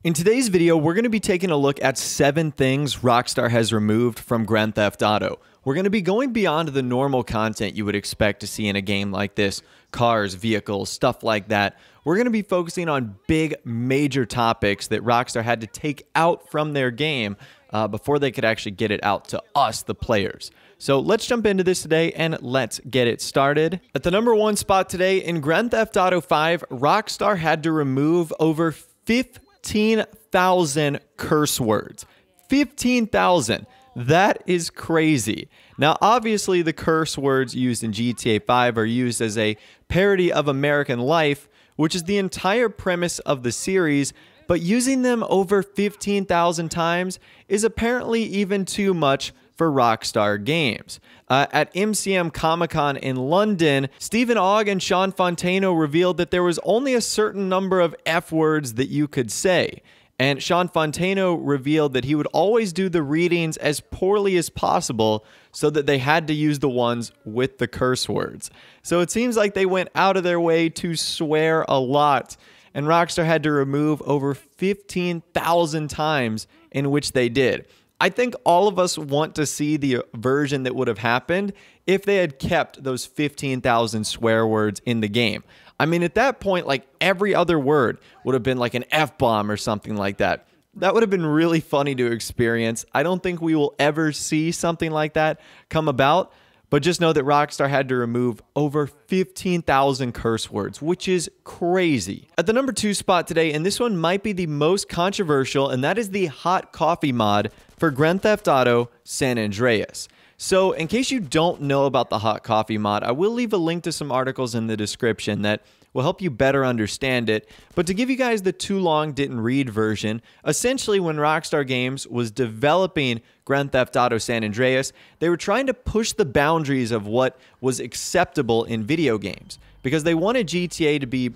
In today's video, we're going to be taking a look at 7 things Rockstar has removed from Grand Theft Auto. We're going to be going beyond the normal content you would expect to see in a game like this, cars, vehicles, stuff like that. We're going to be focusing on big, major topics that Rockstar had to take out from their game before they could actually get it out to us, the players. So let's jump into this today and let's get it started. At the number 1 spot today, in Grand Theft Auto 5, Rockstar had to remove over 15,000 curse words. 15,000. That is crazy. Now, obviously, the curse words used in GTA 5 are used as a parody of American life, which is the entire premise of the series, but using them over 15,000 times is apparently even too much for Rockstar Games. At MCM Comic-Con in London, Stephen Ogg and Sean Fontano revealed that there was only a certain number of F words that you could say. And Sean Fontano revealed that he would always do the readings as poorly as possible so that they had to use the ones with the curse words. So it seems like they went out of their way to swear a lot, and Rockstar had to remove over 15,000 times in which they did. I think all of us want to see the version that would have happened if they had kept those 15,000 swear words in the game. I mean, at that point, like, every other word would have been like an F-bomb or something like that. That would have been really funny to experience. I don't think we will ever see something like that come about, but just know that Rockstar had to remove over 15,000 curse words, which is crazy. At the number 2 spot today, and this one might be the most controversial, and that is the hot coffee mod for Grand Theft Auto San Andreas. So in case you don't know about the hot coffee mod, I will leave a link to some articles in the description that will help you better understand it. But to give you guys the too long didn't read version, essentially when Rockstar Games was developing Grand Theft Auto San Andreas, they were trying to push the boundaries of what was acceptable in video games. Because they wanted GTA to be,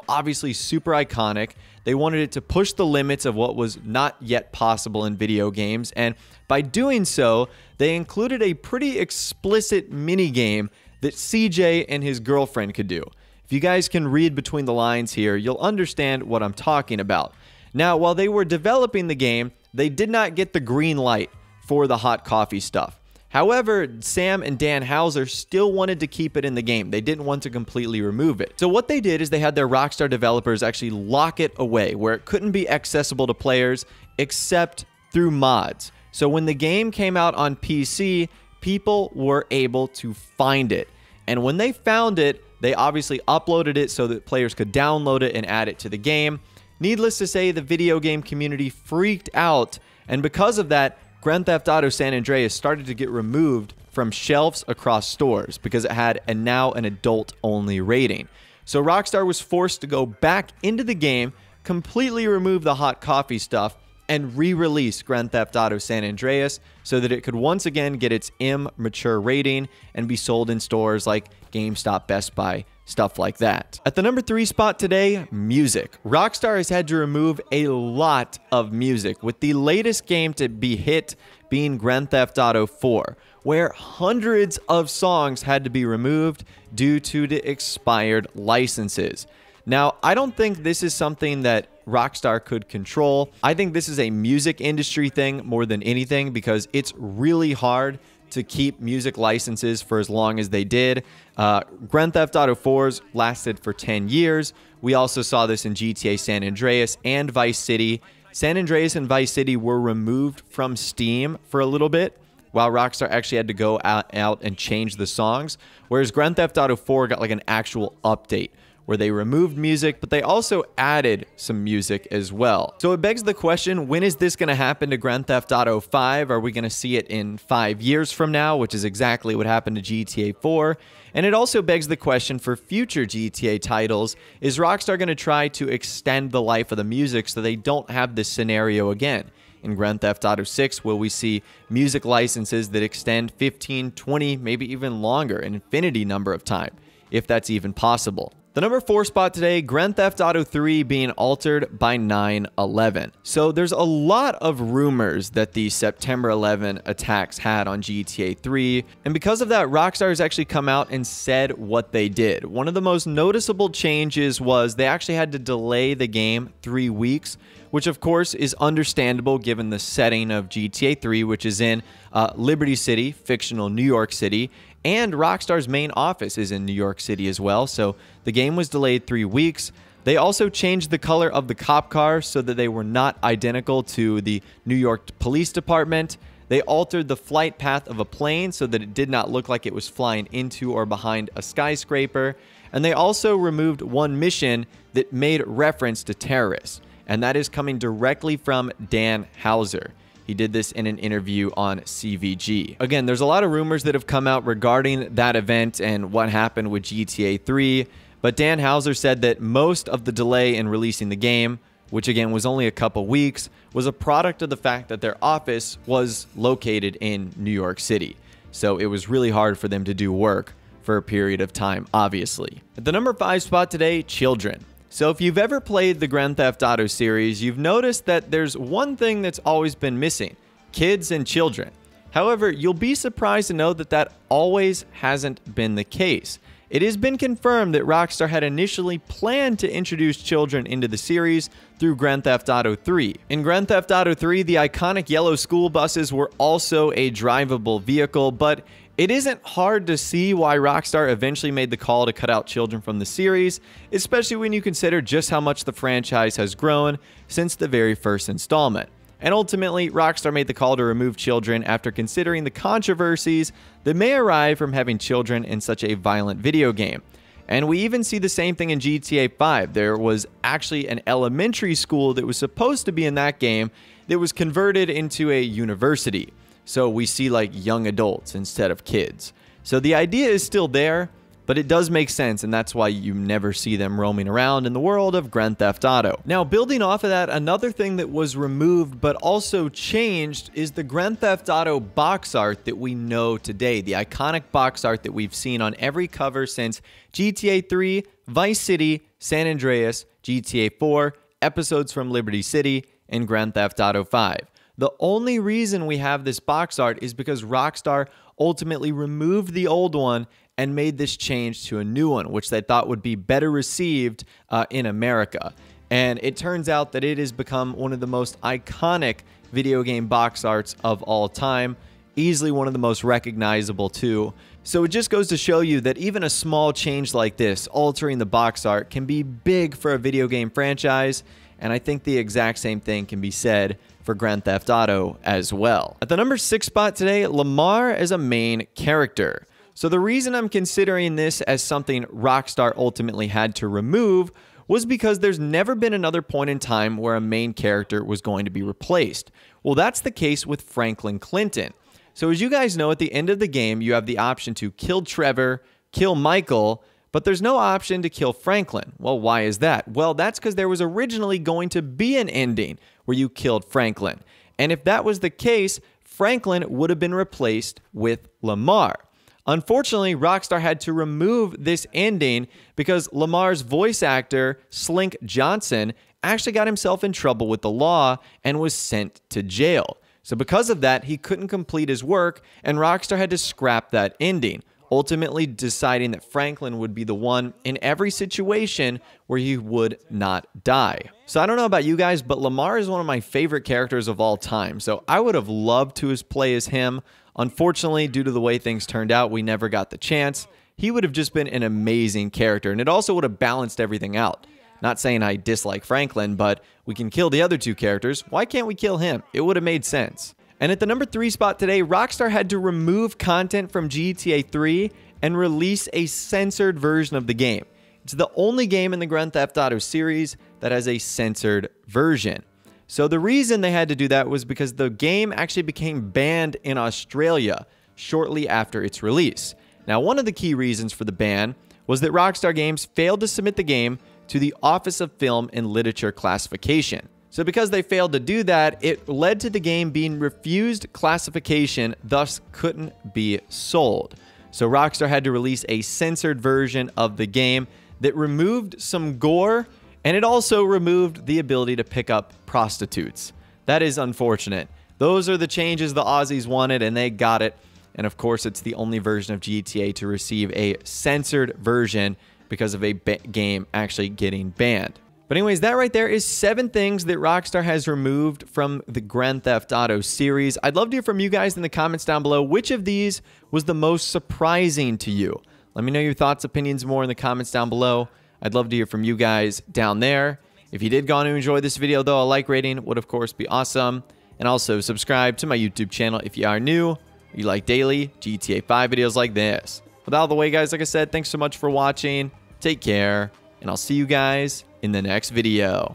obviously super iconic. They wanted it to push the limits of what was not yet possible in video games. And by doing so, they included a pretty explicit minigame that CJ and his girlfriend could do. If you guys can read between the lines here, you'll understand what I'm talking about. Now, while they were developing the game, they did not get the green light for the hot coffee stuff. However, Sam and Dan Houser still wanted to keep it in the game. They didn't want to completely remove it. So what they did is they had their Rockstar developers actually lock it away where it couldn't be accessible to players except through mods. So when the game came out on PC, people were able to find it. And when they found it, they obviously uploaded it so that players could download it and add it to the game. Needless to say, the video game community freaked out, and because of that, Grand Theft Auto San Andreas started to get removed from shelves across stores because it had now an adult-only rating. So Rockstar was forced to go back into the game, completely remove the hot coffee stuff, and re-release Grand Theft Auto San Andreas so that it could once again get its immature rating and be sold in stores like GameStop, Best Buy, stuff like that. At the number 3 spot today, music. Rockstar has had to remove a lot of music, with the latest game to be hit being Grand Theft Auto 4, where hundreds of songs had to be removed due to the expired licenses. Now, I don't think this is something that Rockstar could control. I think this is a music industry thing more than anything because it's really hard to keep music licenses for as long as they did. Grand Theft Auto 4's lasted for 10 years. We also saw this in GTA San Andreas and Vice City. San Andreas and Vice City were removed from Steam for a little bit, while Rockstar actually had to go out and change the songs, whereas Grand Theft Auto 4 got like an actual update where they removed music, but they also added some music as well. So it begs the question, when is this going to happen to Grand Theft Auto 5? Are we going to see it in 5 years from now, which is exactly what happened to GTA 4? And it also begs the question for future GTA titles, is Rockstar going to try to extend the life of the music so they don't have this scenario again? In Grand Theft Auto 6, will we see music licenses that extend 15, 20, maybe even longer, an infinity number of time, if that's even possible? The number 4 spot today, Grand Theft Auto 3 being altered by 9/11. So there's a lot of rumors that the September 11 attacks had on GTA 3, and because of that, Rockstar has actually come out and said what they did. One of the most noticeable changes was they actually had to delay the game 3 weeks, which of course is understandable given the setting of GTA 3, which is in Liberty City, fictional New York City, and Rockstar's main office is in New York City as well, so the game was delayed 3 weeks. They also changed the color of the cop cars so that they were not identical to the New York Police Department. They altered the flight path of a plane so that it did not look like it was flying into or behind a skyscraper. And they also removed one mission that made reference to terrorists, and that is coming directly from Dan Houser. He did this in an interview on CVG. Again, there's a lot of rumors that have come out regarding that event and what happened with GTA 3. But Dan Houser said that most of the delay in releasing the game, which again was only a couple weeks, was a product of the fact that their office was located in New York City. So it was really hard for them to do work for a period of time, obviously. At the number 5 spot today, children. So if you've ever played the Grand Theft Auto series, you've noticed that there's one thing that's always been missing: kids and children. However, you'll be surprised to know that that always hasn't been the case. It has been confirmed that Rockstar had initially planned to introduce children into the series through Grand Theft Auto 3. In Grand Theft Auto 3, the iconic yellow school buses were also a drivable vehicle, but it isn't hard to see why Rockstar eventually made the call to cut out children from the series, especially when you consider just how much the franchise has grown since the very first installment. And ultimately, Rockstar made the call to remove children after considering the controversies that may arise from having children in such a violent video game. And we even see the same thing in GTA 5. There was actually an elementary school that was supposed to be in that game that was converted into a university. So we see like young adults instead of kids. So the idea is still there, but it does make sense, and that's why you never see them roaming around in the world of Grand Theft Auto. Now, building off of that, another thing that was removed but also changed is the Grand Theft Auto box art that we know today, the iconic box art that we've seen on every cover since GTA 3, Vice City, San Andreas, GTA 4, episodes from Liberty City, and Grand Theft Auto 5. The only reason we have this box art is because Rockstar ultimately removed the old one and made this change to a new one, which they thought would be better received in America. And it turns out that it has become one of the most iconic video game box arts of all time, easily one of the most recognizable too. So it just goes to show you that even a small change like this, altering the box art, can be big for a video game franchise, and I think the exact same thing can be said for Grand Theft Auto as well. At the number 6 spot today, Lamar as a main character. So the reason I'm considering this as something Rockstar ultimately had to remove was because there's never been another point in time where a main character was going to be replaced. Well, that's the case with Franklin Clinton. So as you guys know, at the end of the game, you have the option to kill Trevor, kill Michael, but there's no option to kill Franklin. Well, why is that? Well, that's because there was originally going to be an ending where you killed Franklin. And if that was the case, Franklin would have been replaced with Lamar. Unfortunately, Rockstar had to remove this ending because Lamar's voice actor, Slink Johnson, actually got himself in trouble with the law and was sent to jail. So because of that, he couldn't complete his work, and Rockstar had to scrap that ending, ultimately deciding that Franklin would be the one in every situation where he would not die. So I don't know about you guys, but Lamar is one of my favorite characters of all time, so I would have loved to play as him. Unfortunately, due to the way things turned out, we never got the chance. He would have just been an amazing character, and it also would have balanced everything out. Not saying I dislike Franklin, but we can kill the other two characters. Why can't we kill him? It would have made sense. And at the number 3 spot today, Rockstar had to remove content from GTA 3 and release a censored version of the game. It's the only game in the Grand Theft Auto series that has a censored version. So the reason they had to do that was because the game actually became banned in Australia shortly after its release. Now, one of the key reasons for the ban was that Rockstar Games failed to submit the game to the Office of Film and Literature classification. So because they failed to do that, it led to the game being refused classification, thus couldn't be sold. So Rockstar had to release a censored version of the game that removed some gore, and it also removed the ability to pick up prostitutes. That is unfortunate. Those are the changes the Aussies wanted, and they got it. And of course, it's the only version of GTA to receive a censored version because of a game actually getting banned. But anyways, that right there is 7 things that Rockstar has removed from the Grand Theft Auto series. I'd love to hear from you guys in the comments down below. Which of these was the most surprising to you? Let me know your thoughts, opinions more in the comments down below. I'd love to hear from you guys down there. If you did go on to enjoy this video, though, a like rating would, of course, be awesome. And also subscribe to my YouTube channel if you are new or you like daily GTA 5 videos like this. With that out of the way, guys, like I said, thanks so much for watching. Take care, and I'll see you guys in the next video.